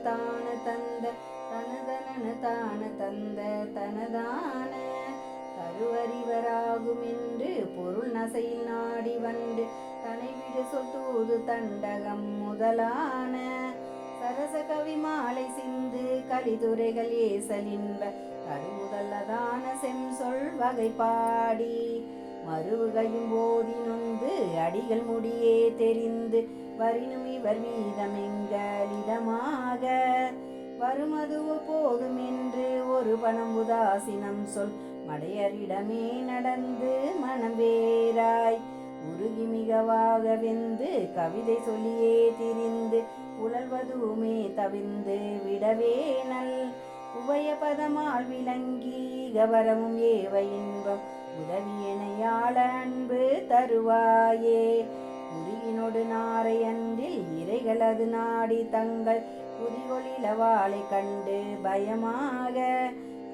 தான தந்த தனதன தான தந்த தனதான தருவறிவராகும் என்று பொருள் நசையில் நாடி வந்து தனை விடு சொல் தூது தண்டகம் முதலான சரச கவி மாலை சிந்து கலிதுரைகள் ஏசலின்ப கருமுதல்லதான செம்சொல் வகை பாடி மறுவுகையும் போதி நொந்து அடிகள் முடியே தெரிந்து வரினும் இவர் வீதமெங்கலிதமாக வருமதுவோ போதும் என்று ஒரு பணம் உதாசீனம் சொல் மடையரிடமே நடந்து மனம் வேறாய் உருகி மிகவாக வெந்து கவிதை சொல்லியே திரிந்து உழல்வதுமே தவிர்ந்து விடவேனல் உபய பதமால் விளங்கி கவரமும் ஏவ இன்பம் உதவியனையாள அன்பு தருவாயே உருகினொடு நாரை அன்றில் இறைகள் அது நாடி தங்கள் புதிகொளிலவாளை கண்டு பயமாக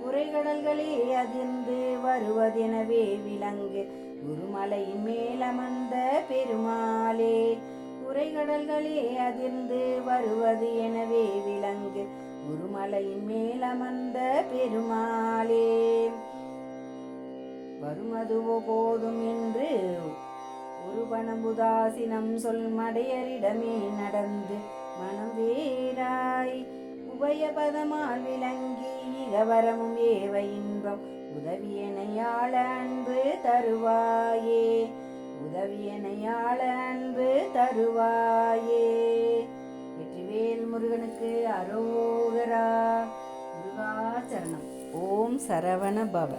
குறைகடல்களே அதிர்ந்து வருவதெனவே விளங்கு குருமலையின் மேலமர்ந்த பெருமாளே குறைகடல்களே அதிர்ந்து வருவது எனவே விளங்கு குருமலையின் மேலமர்ந்த பெருமாளே வருமதுவோ போதும் என்று ஒரு பணமுதாசினம் சொல் மடையரிடமே நடந்து மனம் வேறாய் உபய பதமால் விளங்கி இகவரமும் ஏவ இன்பம் உதவியனையாள அன்பு தருவாயே உதவியனையாள அன்பு தருவாயே. வெற்றிவேல் முருகனுக்கு அரோகரா. முருகாச்சரணம். ஓம் சரவண பவ.